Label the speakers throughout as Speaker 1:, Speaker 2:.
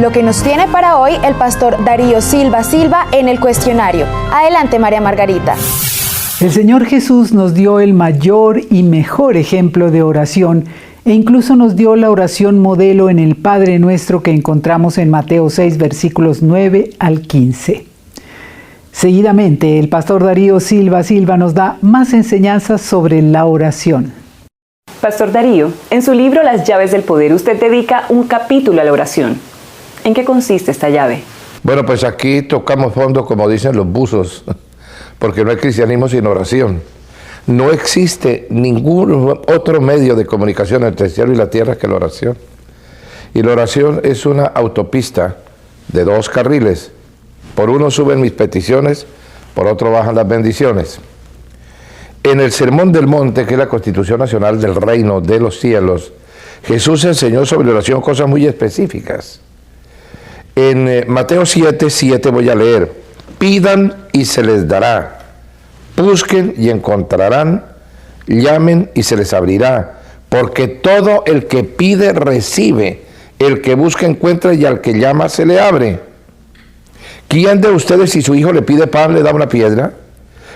Speaker 1: lo que nos tiene para hoy el pastor Darío Silva en el cuestionario. Adelante, María Margarita.
Speaker 2: El Señor Jesús nos dio el mayor y mejor ejemplo de oración e incluso nos dio la oración modelo en el Padre Nuestro que encontramos en Mateo 6, versículos 9 al 15. Seguidamente, el pastor Darío Silva nos da más enseñanzas sobre la oración.
Speaker 3: Pastor Darío, en su libro Las llaves del poder, usted dedica un capítulo a la oración. ¿En qué consiste esta llave?
Speaker 4: Bueno, pues aquí tocamos fondo, como dicen los buzos, porque no hay cristianismo sin oración. No existe ningún otro medio de comunicación entre el cielo y la tierra que la oración. Y la oración es una autopista de 2 carriles. Por uno suben mis peticiones, por otro bajan las bendiciones. En el Sermón del Monte, que es la Constitución Nacional del Reino de los Cielos, Jesús enseñó sobre oración cosas muy específicas. En Mateo 7:7 voy a leer: pidan y se les dará, busquen y encontrarán, llamen y se les abrirá, porque todo el que pide recibe, el que busca encuentra y al que llama se le abre. ¿Quién de ustedes, si su hijo le pide pan, le da una piedra?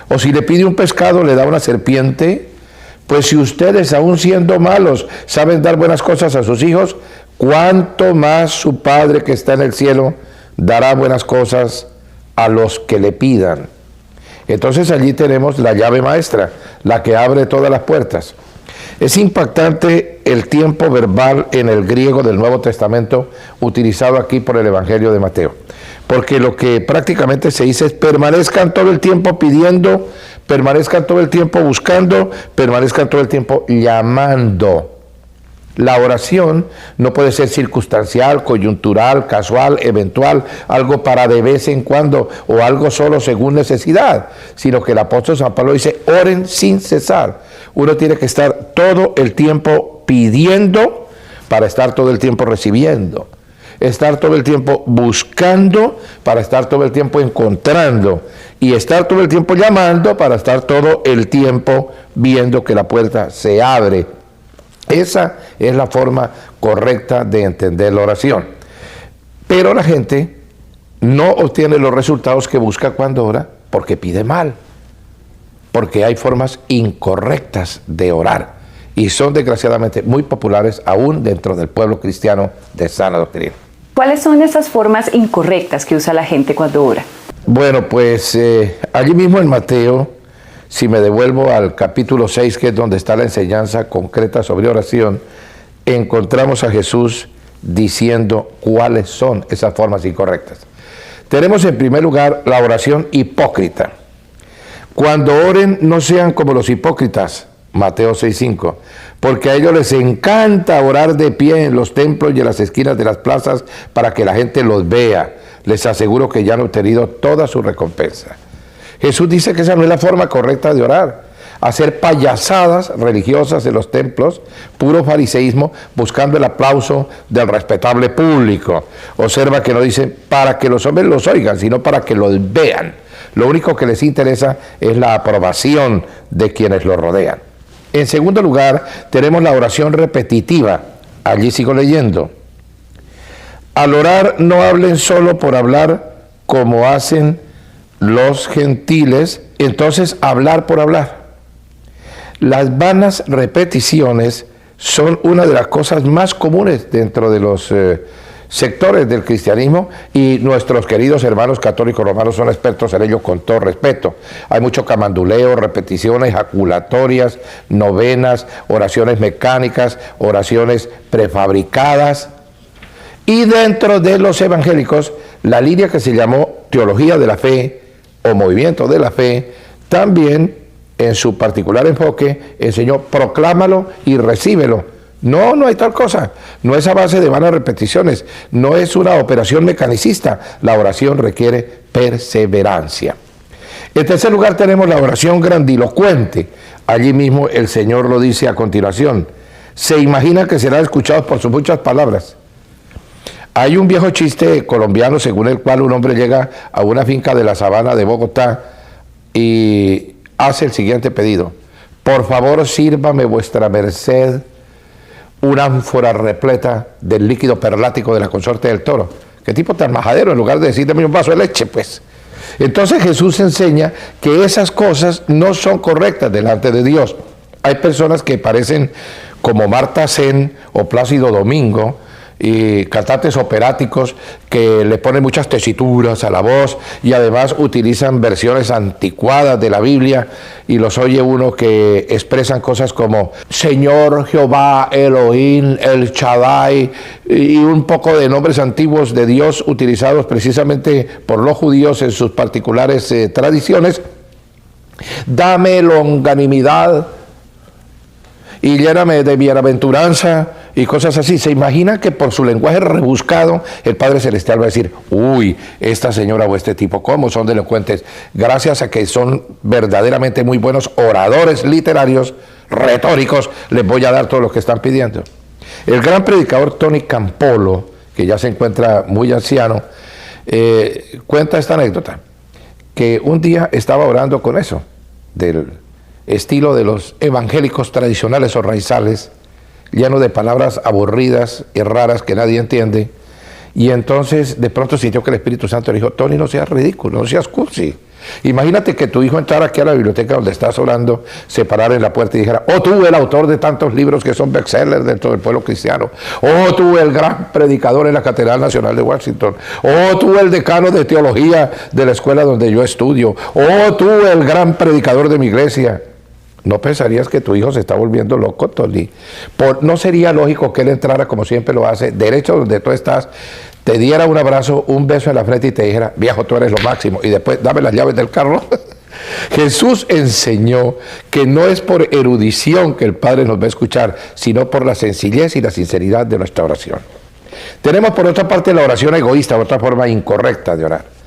Speaker 4: ¿O si le pide un pescado, le da una serpiente? Pues si ustedes, aun siendo malos, saben dar buenas cosas a sus hijos, ¿cuánto más su Padre que está en el cielo dará buenas cosas a los que le pidan? Entonces allí tenemos la llave maestra, la que abre todas las puertas. Es impactante el tiempo verbal en el griego del Nuevo Testamento utilizado aquí por el Evangelio de Mateo. Porque lo que prácticamente se dice es: permanezcan todo el tiempo pidiendo, permanezcan todo el tiempo buscando, permanezcan todo el tiempo llamando. La oración no puede ser circunstancial, coyuntural, casual, eventual, algo para de vez en cuando o algo solo según necesidad, sino que el apóstol San Pablo dice: oren sin cesar. Uno tiene que estar todo el tiempo pidiendo para estar todo el tiempo recibiendo. Estar todo el tiempo buscando para estar todo el tiempo encontrando. Y estar todo el tiempo llamando para estar todo el tiempo viendo que la puerta se abre. Esa es la forma correcta de entender la oración. Pero la gente no obtiene los resultados que busca cuando ora porque pide mal. Porque hay formas incorrectas de orar. Y son desgraciadamente muy populares aún dentro del pueblo cristiano de sana doctrina.
Speaker 3: ¿Cuáles son esas formas incorrectas que usa la gente cuando ora?
Speaker 4: Bueno, pues allí mismo en Mateo, si me devuelvo al capítulo 6, que es donde está la enseñanza concreta sobre oración, encontramos a Jesús diciendo cuáles son esas formas incorrectas. Tenemos en primer lugar la oración hipócrita. Cuando oren, no sean como los hipócritas, Mateo 6:5, porque a ellos les encanta orar de pie en los templos y en las esquinas de las plazas para que la gente los vea. Les aseguro que ya han obtenido toda su recompensa. Jesús dice que esa no es la forma correcta de orar. Hacer payasadas religiosas en los templos, puro fariseísmo, buscando el aplauso del respetable público. Observa que no dice para que los hombres los oigan, sino para que los vean. Lo único que les interesa es la aprobación de quienes los rodean. En segundo lugar, tenemos la oración repetitiva. Allí sigo leyendo. Al orar, no hablen solo por hablar como hacen los gentiles, entonces hablar por hablar. Las vanas repeticiones son una de las cosas más comunes dentro de los sectores del cristianismo, y nuestros queridos hermanos católicos romanos son expertos en ello con todo respeto. Hay mucho camanduleo, repeticiones ejaculatorias, novenas, oraciones mecánicas, oraciones prefabricadas. Y dentro de los evangélicos, la línea que se llamó teología de la fe o movimiento de la fe, también en su particular enfoque enseñó proclámalo y recíbelo. No hay tal cosa. No es a base de vanas repeticiones. No es una operación mecanicista. La oración requiere perseverancia. En tercer lugar tenemos la oración grandilocuente. Allí mismo el Señor lo dice a continuación. Se imagina que serán escuchados por sus muchas palabras. Hay un viejo chiste colombiano según el cual un hombre llega a una finca de la sabana de Bogotá y hace el siguiente pedido. Por favor, sírvame vuestra merced una ánfora repleta del líquido perlático de la consorte del toro. qué tipo tan majadero, en lugar de decir dame un vaso de leche, pues. Entonces Jesús enseña que esas cosas no son correctas delante de Dios. Hay personas que parecen como Marta Sen o Plácido Domingo, y cantantes operáticos que le ponen muchas tesituras a la voz y además utilizan versiones anticuadas de la Biblia, y los oye uno que expresan cosas como Señor Jehová, Elohim, El Shaddai, y un poco de nombres antiguos de Dios utilizados precisamente por los judíos en sus particulares tradiciones. Dame longanimidad y lléname de bienaventuranza y cosas así. Se imagina que por su lenguaje rebuscado el Padre Celestial va a decir, uy, esta señora o este tipo, ¿cómo son delincuentes? Gracias a que son verdaderamente muy buenos oradores literarios, retóricos, les voy a dar todo lo que están pidiendo. El gran predicador Tony Campolo, que ya se encuentra muy anciano, cuenta esta anécdota, que un día estaba orando con eso, del estilo de los evangélicos tradicionales o raizales, lleno de palabras aburridas y raras que nadie entiende, y entonces de pronto sintió que el Espíritu Santo le dijo, Tony, no seas ridículo, no seas cursi. Imagínate que tu hijo entrara aquí a la biblioteca donde estás orando, se parara en la puerta y dijera, oh tú, el autor de tantos libros que son bestsellers dentro del pueblo cristiano, oh tú, el gran predicador en la Catedral Nacional de Washington, oh tú, el decano de teología de la escuela donde yo estudio, oh tú, el gran predicador de mi iglesia. ¿No pensarías que tu hijo se está volviendo loco, Tony? ¿No sería lógico que él entrara, como siempre lo hace, derecho donde tú estás, te diera un abrazo, un beso en la frente y te dijera, viejo, tú eres lo máximo, y después dame las llaves del carro? Jesús enseñó que no es por erudición que el Padre nos va a escuchar, sino por la sencillez y la sinceridad de nuestra oración. Tenemos por otra parte la oración egoísta, otra forma incorrecta de orar.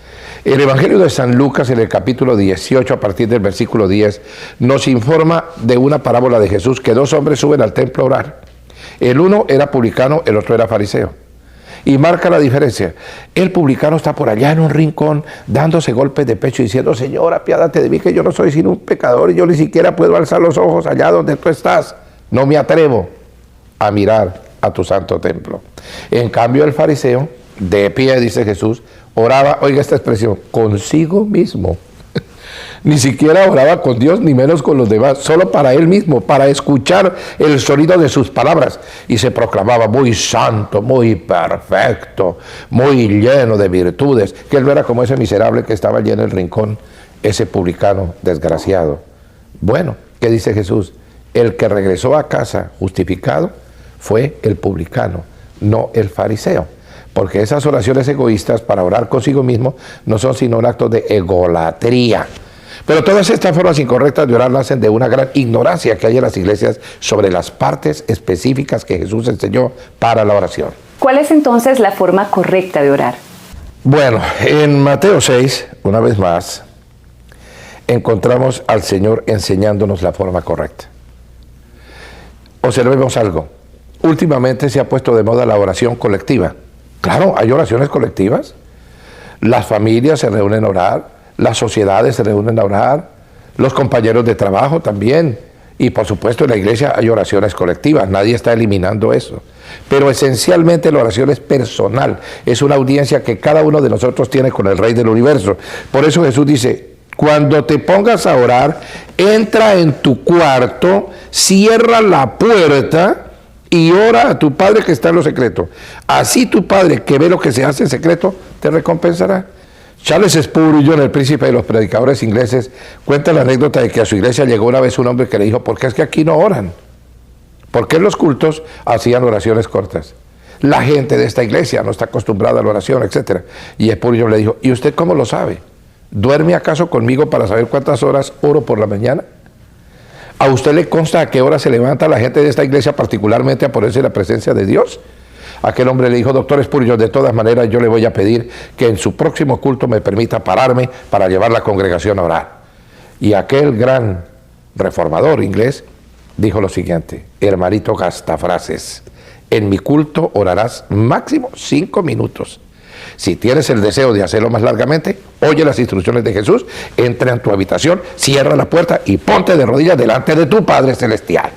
Speaker 4: El Evangelio de San Lucas, en el capítulo 18, a partir del versículo 10, nos informa de una parábola de Jesús, que dos hombres suben al templo a orar. El uno era publicano, el otro era fariseo. Y marca la diferencia. El publicano está por allá en un rincón, dándose golpes de pecho y diciendo, Señor, apiádate de mí, que yo no soy sino un pecador y yo ni siquiera puedo alzar los ojos allá donde tú estás. No me atrevo a mirar a tu santo templo. En cambio, el fariseo, de pie, dice Jesús, oraba, oiga esta expresión, consigo mismo. Ni siquiera oraba con Dios, ni menos con los demás, solo para él mismo, para escuchar el sonido de sus palabras. Y se proclamaba muy santo, muy perfecto, muy lleno de virtudes, que él no era como ese miserable que estaba allí en el rincón, ese publicano desgraciado. Bueno, ¿qué dice Jesús? El que regresó a casa justificado fue el publicano, no el fariseo. Porque esas oraciones egoístas para orar consigo mismo no son sino un acto de egolatría. Pero todas estas formas incorrectas de orar nacen de una gran ignorancia que hay en las iglesias sobre las partes específicas que Jesús enseñó para la oración.
Speaker 3: ¿Cuál es entonces la forma correcta de orar?
Speaker 4: Bueno, en Mateo 6, una vez más, encontramos al Señor enseñándonos la forma correcta. Observemos algo. Últimamente se ha puesto de moda la oración colectiva. Claro, hay oraciones colectivas. Las familias se reúnen a orar, las sociedades se reúnen a orar, los compañeros de trabajo también. Y por supuesto en la iglesia hay oraciones colectivas, nadie está eliminando eso. Pero esencialmente la oración es personal, es una audiencia que cada uno de nosotros tiene con el Rey del Universo. Por eso Jesús dice, cuando te pongas a orar, entra en tu cuarto, cierra la puerta y ora a tu Padre que está en lo secreto. Así tu Padre que ve lo que se hace en secreto, te recompensará. Charles Spurgeon, el príncipe de los predicadores ingleses, cuenta la anécdota de que a su iglesia llegó una vez un hombre que le dijo, ¿por qué es que aquí no oran? ¿Por qué en los cultos hacían oraciones cortas? La gente de esta iglesia no está acostumbrada a la oración, etc. Y Spurgeon le dijo, ¿y usted cómo lo sabe? ¿Duerme acaso conmigo para saber cuántas horas oro por la mañana? ¿A usted le consta a qué hora se levanta la gente de esta iglesia particularmente a ponerse en la presencia de Dios? Aquel hombre le dijo, doctor Spurgeon, de todas maneras yo le voy a pedir que en su próximo culto me permita pararme para llevar la congregación a orar. Y aquel gran reformador inglés dijo lo siguiente, hermanito gastafrases, en mi culto orarás máximo 5 minutos. Si tienes el deseo de hacerlo más largamente, oye las instrucciones de Jesús, entra en tu habitación, cierra la puerta y ponte de rodillas delante de tu Padre Celestial.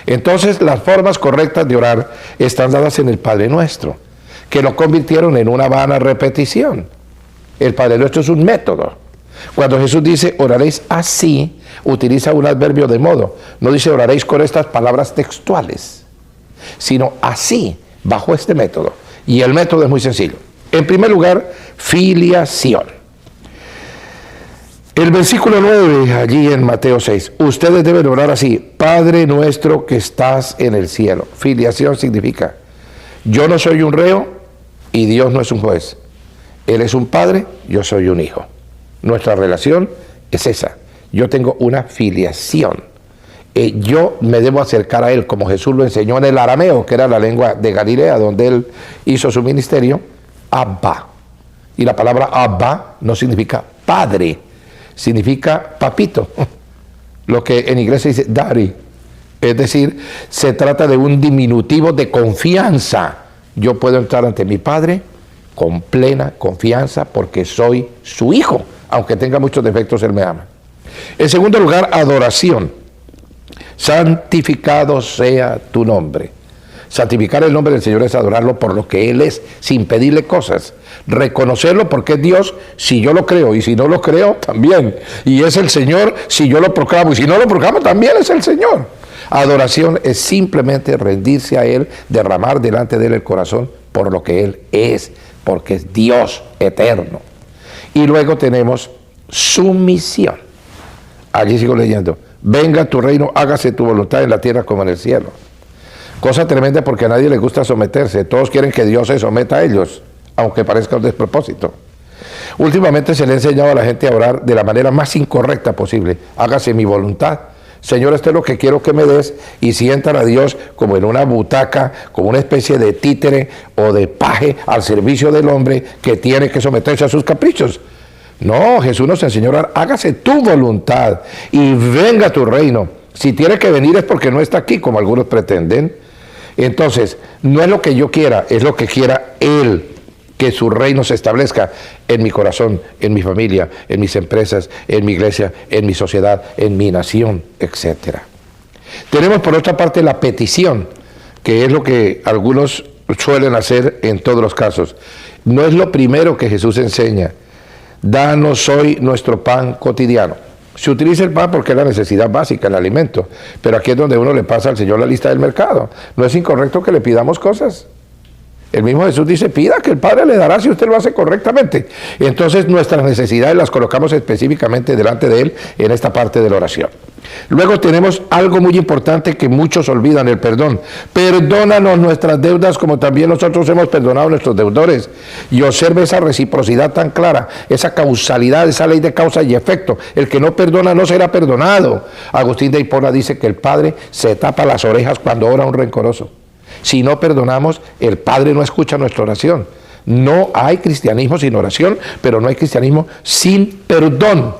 Speaker 4: Entonces las formas correctas de orar están dadas en el Padre Nuestro, que lo convirtieron en una vana repetición. El Padre Nuestro es un método. Cuando Jesús dice oraréis así, utiliza un adverbio de modo. No dice oraréis con estas palabras textuales, sino así, bajo este método. Y el método es muy sencillo. En primer lugar, filiación. El versículo 9, allí en Mateo 6, ustedes deben orar así: Padre nuestro que estás en el cielo. Filiación significa, yo no soy un reo y Dios no es un juez. Él es un padre, yo soy un hijo. Nuestra relación es esa. Yo tengo una filiación. Yo me debo acercar a Él como Jesús lo enseñó en el arameo, que era la lengua de Galilea, donde Él hizo su ministerio, Abba. Y la palabra Abba no significa padre, significa papito, lo que en inglés se dice daddy. Es decir, se trata de un diminutivo de confianza. Yo puedo entrar ante mi Padre con plena confianza porque soy su hijo. Aunque tenga muchos defectos, Él me ama. En segundo lugar, adoración. Santificado sea tu nombre. Santificar el nombre del Señor es adorarlo por lo que Él es, sin pedirle cosas. Reconocerlo porque es Dios si yo lo creo, y si no lo creo, también. Y es el Señor si yo lo proclamo, y si no lo proclamo, también es el Señor. Adoración es simplemente rendirse a Él, derramar delante de Él el corazón por lo que Él es, porque es Dios eterno. Y luego tenemos sumisión. Allí sigo leyendo. Venga tu reino, hágase tu voluntad en la tierra como en el cielo. Cosa tremenda porque a nadie le gusta someterse. Todos quieren que Dios se someta a ellos, aunque parezca un despropósito. Últimamente se le ha enseñado a la gente a orar de la manera más incorrecta posible. Hágase mi voluntad. Señor, esto es lo que quiero que me des, y sientan a Dios como en una butaca, como una especie de títere o de paje al servicio del hombre que tiene que someterse a sus caprichos. No, Jesús nos enseñó a orar: hágase tu voluntad y venga tu reino. Si tiene que venir es porque no está aquí, como algunos pretenden. Entonces, no es lo que yo quiera, es lo que quiera Él. Que su reino se establezca en mi corazón, en mi familia, en mis empresas, en mi iglesia, en mi sociedad, en mi nación, etc. Tenemos por otra parte la petición, que es lo que algunos suelen hacer en todos los casos. No es lo primero que Jesús enseña. Danos hoy nuestro pan cotidiano. Se utiliza el pan porque es la necesidad básica, el alimento, pero aquí es donde uno le pasa al Señor la lista del mercado. No es incorrecto que le pidamos cosas. El mismo Jesús dice: pida que el Padre le dará si usted lo hace correctamente. Entonces nuestras necesidades las colocamos específicamente delante de Él en esta parte de la oración. Luego tenemos algo muy importante que muchos olvidan: el perdón. Perdónanos nuestras deudas como también nosotros hemos perdonado a nuestros deudores. Y observe esa reciprocidad tan clara, esa causalidad, esa ley de causa y efecto. El que no perdona no será perdonado. Agustín de Hipona dice que el Padre se tapa las orejas cuando ora un rencoroso. Si no perdonamos, el Padre no escucha nuestra oración. No hay cristianismo sin oración, pero no hay cristianismo sin perdón.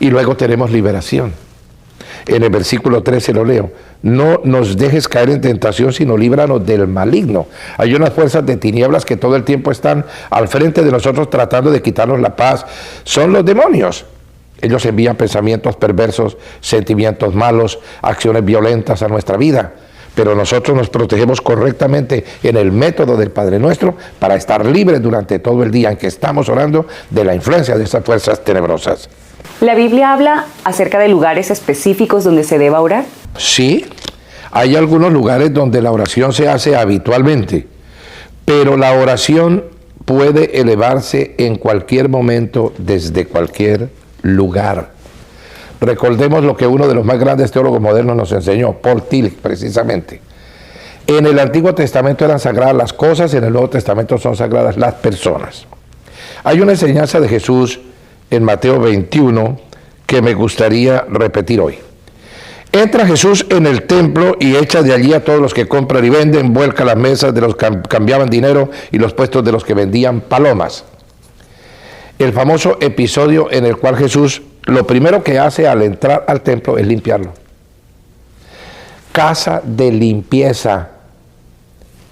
Speaker 4: Y luego tenemos liberación. En el versículo 13 lo leo: no nos dejes caer en tentación, sino líbranos del maligno. Hay unas fuerzas de tinieblas que todo el tiempo están al frente de nosotros tratando de quitarnos la paz. Son los demonios. Ellos envían pensamientos perversos, sentimientos malos, acciones violentas a nuestra vida. Pero nosotros nos protegemos correctamente en el método del Padre Nuestro para estar libres durante todo el día en que estamos orando de la influencia de esas fuerzas tenebrosas.
Speaker 3: ¿La Biblia habla acerca de lugares específicos donde se deba orar?
Speaker 4: Sí, hay algunos lugares donde la oración se hace habitualmente, pero la oración puede elevarse en cualquier momento, desde cualquier lugar. Recordemos lo que uno de los más grandes teólogos modernos nos enseñó, Paul Tillich, precisamente. En el Antiguo Testamento eran sagradas las cosas, en el Nuevo Testamento son sagradas las personas. Hay una enseñanza de Jesús en Mateo 21 que me gustaría repetir hoy. Entra Jesús en el templo y echa de allí a todos los que compran y venden, vuelca las mesas de los que cambiaban dinero y los puestos de los que vendían palomas. El famoso episodio en el cual Jesús lo primero que hace al entrar al templo es limpiarlo. Casa de limpieza.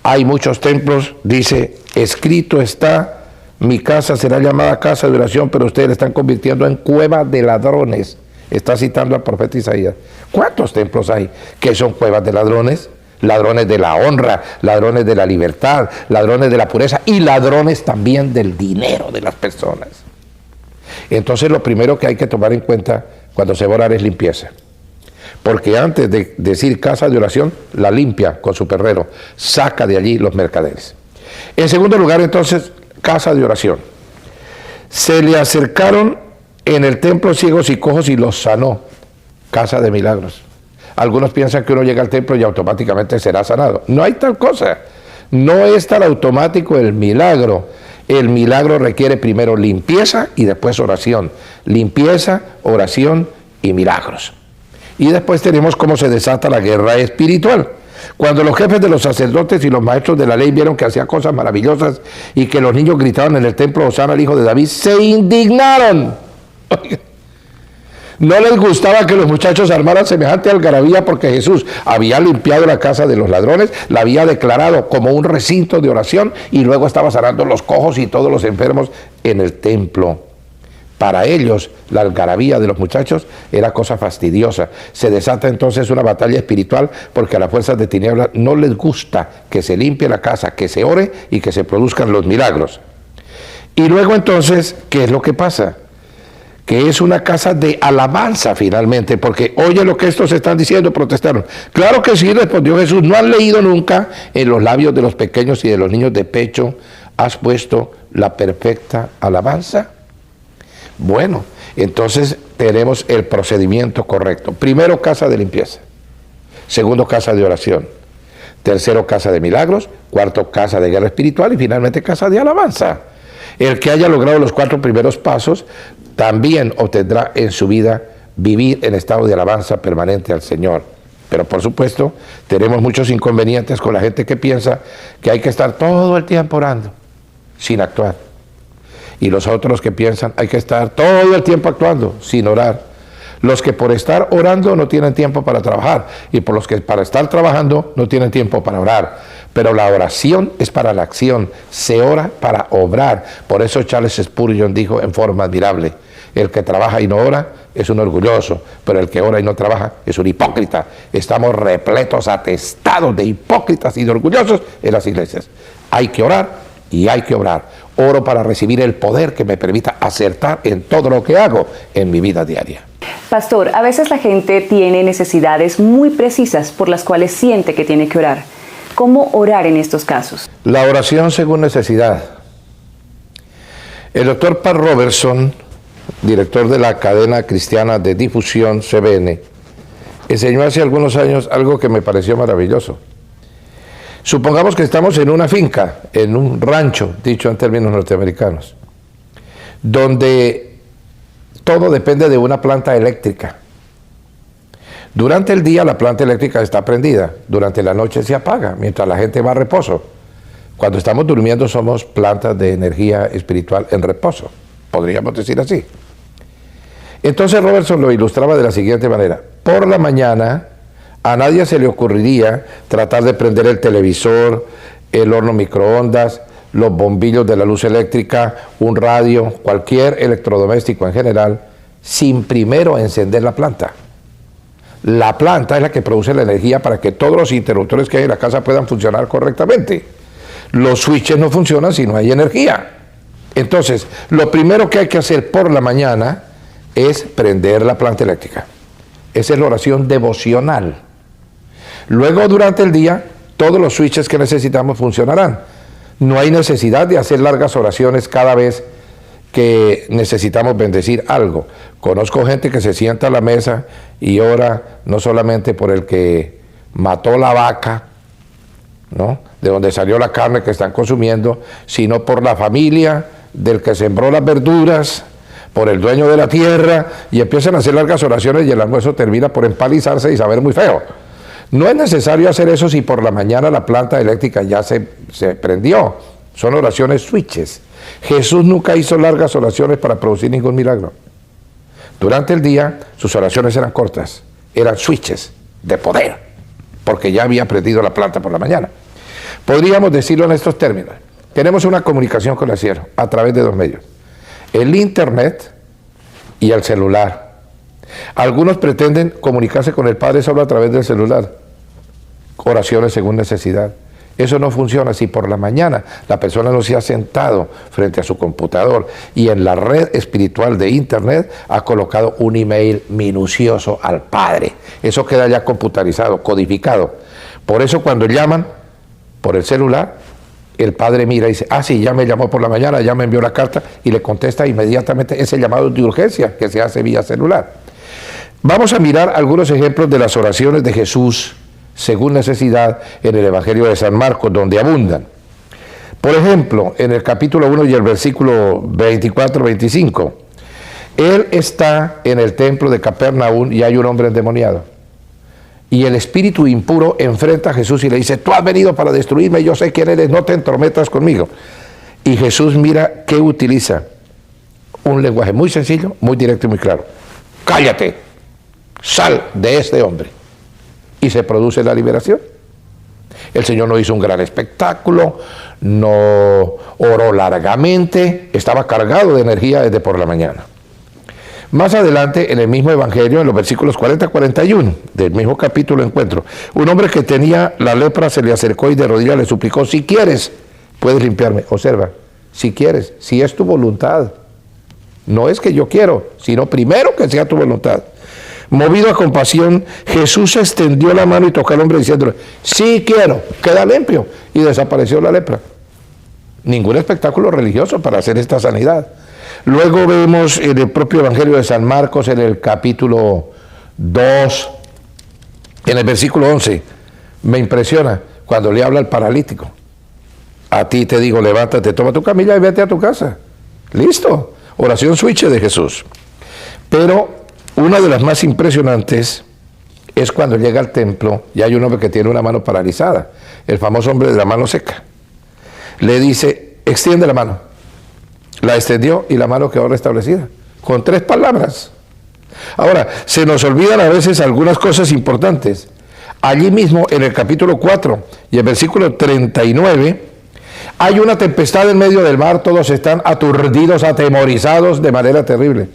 Speaker 4: Hay muchos templos, dice, escrito está: mi casa será llamada casa de oración, pero ustedes la están convirtiendo en cueva de ladrones. Está citando al profeta Isaías. ¿Cuántos templos hay que son cuevas de ladrones? ladrones de la honra, ladrones de la libertad, ladrones de la pureza y ladrones también del dinero de las personas. Entonces lo primero que hay que tomar en cuenta cuando se va a orar es limpieza. Porque antes de decir casa de oración, la limpia con su perrero, saca de allí los mercaderes. En segundo lugar, entonces, casa de oración. Se le acercaron en el templo ciegos y cojos y los sanó. Casa de milagros. Algunos piensan que uno llega al templo y automáticamente será sanado. No hay tal cosa. No es tan automático el milagro. El milagro requiere primero limpieza y después oración. Limpieza, oración y milagros. Y después tenemos cómo se desata la guerra espiritual. Cuando los jefes de los sacerdotes y los maestros de la ley vieron que hacía cosas maravillosas y que los niños gritaban en el templo, Hosana al hijo de David, se indignaron. No les gustaba que los muchachos armaran semejante algarabía porque Jesús había limpiado la casa de los ladrones, la había declarado como un recinto de oración y luego estaba sanando los cojos y todos los enfermos en el templo. Para ellos, la algarabía de los muchachos era cosa fastidiosa. Se desata entonces una batalla espiritual porque a las fuerzas de tinieblas no les gusta que se limpie la casa, que se ore y que se produzcan los milagros. Y luego entonces, ¿qué es lo que pasa? Que es una casa de alabanza finalmente, porque oye lo que estos están diciendo, protestaron. Claro que sí, respondió Jesús, ¿no han leído nunca en los labios de los pequeños y de los niños de pecho, has puesto la perfecta alabanza? Bueno, entonces tenemos el procedimiento correcto. Primero, casa de limpieza. Segundo, casa de oración. Tercero, casa de milagros. Cuarto, casa de guerra espiritual. Y finalmente, casa de alabanza. El que haya logrado los 4 primeros pasos también obtendrá en su vida vivir en estado de alabanza permanente al Señor. Pero por supuesto, tenemos muchos inconvenientes con la gente que piensa que hay que estar todo el tiempo orando, sin actuar. Y los otros que piensan hay que estar todo el tiempo actuando, sin orar. Los que por estar orando no tienen tiempo para trabajar, y por los que para estar trabajando no tienen tiempo para orar. Pero la oración es para la acción, se ora para obrar. Por eso Charles Spurgeon dijo en forma admirable, el que trabaja y no ora es un orgulloso, pero el que ora y no trabaja es un hipócrita. Estamos repletos, atestados de hipócritas y de orgullosos en las iglesias. Hay que orar y hay que obrar. Oro para recibir el poder que me permita acertar en todo lo que hago en mi vida diaria.
Speaker 3: Pastor, a veces la gente tiene necesidades muy precisas por las cuales siente que tiene que orar. ¿Cómo orar en estos casos?
Speaker 4: La oración según necesidad. El doctor Pat Robertson, director de la cadena cristiana de difusión CBN, enseñó hace algunos años algo que me pareció maravilloso. Supongamos que estamos en una finca, en un rancho, dicho en términos norteamericanos, donde todo depende de una planta eléctrica. Durante el día la planta eléctrica está prendida, durante la noche se apaga, mientras la gente va a reposo. Cuando estamos durmiendo somos plantas de energía espiritual en reposo, podríamos decir así. Entonces Robertson lo ilustraba de la siguiente manera. Por la mañana a nadie se le ocurriría tratar de prender el televisor, el horno microondas, los bombillos de la luz eléctrica, un radio, cualquier electrodoméstico en general, sin primero encender la planta. La planta es la que produce la energía para que todos los interruptores que hay en la casa puedan funcionar correctamente. Los switches no funcionan si no hay energía. Entonces, lo primero que hay que hacer por la mañana es prender la planta eléctrica. Esa es la oración devocional. Luego, durante el día, todos los switches que necesitamos funcionarán. No hay necesidad de hacer largas oraciones cada vez que necesitamos bendecir algo. Conozco gente que se sienta a la mesa y ora no solamente por el que mató la vaca, ¿no?, de donde salió la carne que están consumiendo, sino por la familia del que sembró las verduras, por el dueño de la tierra, y empiezan a hacer largas oraciones y el almuerzo termina por empalizarse y saber muy feo. No es necesario hacer eso si por la mañana la planta eléctrica ya se prendió. Son oraciones switches. Jesús nunca hizo largas oraciones para producir ningún milagro. Durante el día sus oraciones eran cortas, eran switches de poder, porque ya había prendido la planta por la mañana. Podríamos decirlo en estos términos. Tenemos una comunicación con el cielo a través de 2 medios. El internet y el celular. Algunos pretenden comunicarse con el Padre solo a través del celular. oraciones según necesidad. Eso no funciona si por la mañana la persona no se ha sentado frente a su computador y en la red espiritual de internet ha colocado un email minucioso al Padre. Eso queda ya computarizado, codificado. Por eso cuando llaman por el celular, el Padre mira y dice, ah sí, ya me llamó por la mañana, ya me envió la carta, y le contesta inmediatamente ese llamado de urgencia que se hace vía celular. Vamos a mirar algunos ejemplos de las oraciones de Jesús según necesidad en el Evangelio de San Marcos, donde abundan. Por ejemplo, en el capítulo 1 y el versículo 24-25, Él está en el templo de Capernaum y hay un hombre endemoniado. Y el espíritu impuro enfrenta a Jesús y le dice, tú has venido para destruirme, yo sé quién eres, no te entrometas conmigo. Y Jesús mira qué utiliza. Un lenguaje muy sencillo, muy directo y muy claro. Cállate, sal de este hombre. Y se produce la liberación. El Señor no hizo un gran espectáculo, no oró largamente, estaba cargado de energía desde por la mañana. Más adelante, en el mismo Evangelio, en los versículos 40-41 del mismo capítulo encuentro, un hombre que tenía la lepra se le acercó y de rodillas le suplicó, si quieres, puedes limpiarme. Observa, si quieres, si es tu voluntad. No es que yo quiero, sino primero que sea tu voluntad. Movido a compasión, Jesús extendió la mano y tocó al hombre diciéndole, sí quiero, queda limpio. Y desapareció la lepra. Ningún espectáculo religioso para hacer esta sanidad. Luego vemos en el propio Evangelio de San Marcos, en el capítulo 2, en el versículo 11, me impresiona cuando le habla al paralítico. A ti te digo, levántate, toma tu camilla y vete a tu casa. Listo, oración switch de Jesús. Pero una de las más impresionantes es cuando llega al templo y hay un hombre que tiene una mano paralizada, el famoso hombre de la mano seca. Le dice, extiende la mano. La extendió y la mano quedó restablecida, con 3 palabras. Ahora, se nos olvidan a veces algunas cosas importantes. Allí mismo, en el capítulo 4 y el versículo 39, hay una tempestad en medio del mar, todos están aturdidos, atemorizados de manera terrible.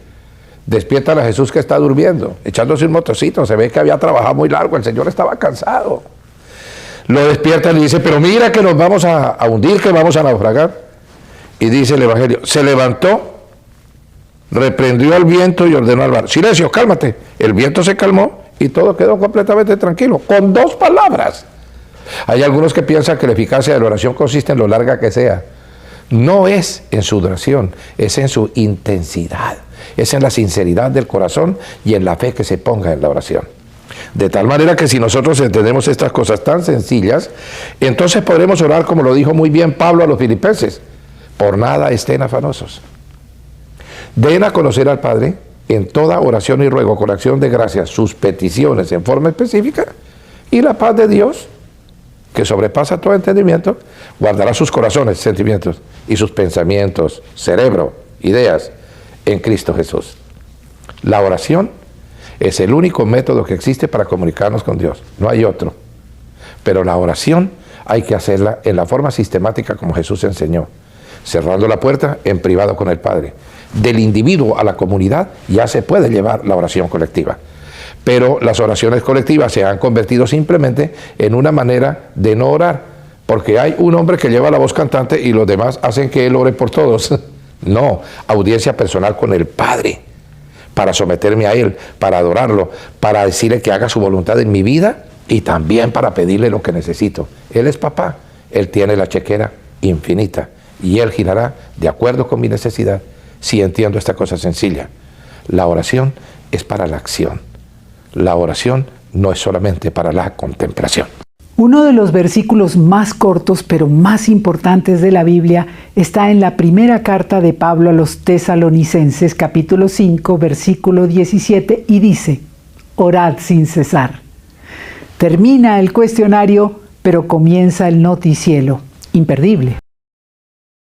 Speaker 4: Despiertan a Jesús que está durmiendo, echándose un motocito, se ve que había trabajado muy largo, el Señor estaba cansado. Lo despiertan y dice, pero mira que nos vamos a hundir, que vamos a naufragar. Y dice el Evangelio, se levantó, reprendió al viento y ordenó al mar, silencio, cálmate. El viento se calmó y todo quedó completamente tranquilo, con 2 palabras. Hay algunos que piensan que la eficacia de la oración consiste en lo larga que sea. No es en su duración, es en su intensidad. Es en la sinceridad del corazón y en la fe que se ponga en la oración. De tal manera que si nosotros entendemos estas cosas tan sencillas, entonces podremos orar como lo dijo muy bien Pablo a los filipenses. Por nada estén afanosos. Den a conocer al Padre en toda oración y ruego con acción de gracias sus peticiones en forma específica, y la paz de Dios, que sobrepasa todo entendimiento, guardará sus corazones, sentimientos y sus pensamientos, cerebro, ideas, en Cristo Jesús. La oración es el único método que existe para comunicarnos con Dios, no hay otro. Pero la oración hay que hacerla en la forma sistemática como Jesús enseñó, cerrando la puerta en privado con el Padre. Del individuo a la comunidad ya se puede llevar la oración colectiva, pero las oraciones colectivas se han convertido simplemente en una manera de no orar, porque hay un hombre que lleva la voz cantante y los demás hacen que él ore por todos. No, audiencia personal con el Padre, para someterme a Él, para adorarlo, para decirle que haga su voluntad en mi vida y también para pedirle lo que necesito. Él es papá, Él tiene la chequera infinita y Él girará de acuerdo con mi necesidad si entiendo esta cosa sencilla. La oración es para la acción. La oración no es solamente para la contemplación.
Speaker 2: Uno de los versículos más cortos pero más importantes de la Biblia está en la primera carta de Pablo a los Tesalonicenses, capítulo 5, versículo 17, y dice, orad sin cesar. Termina el cuestionario, pero comienza el noticiero, imperdible.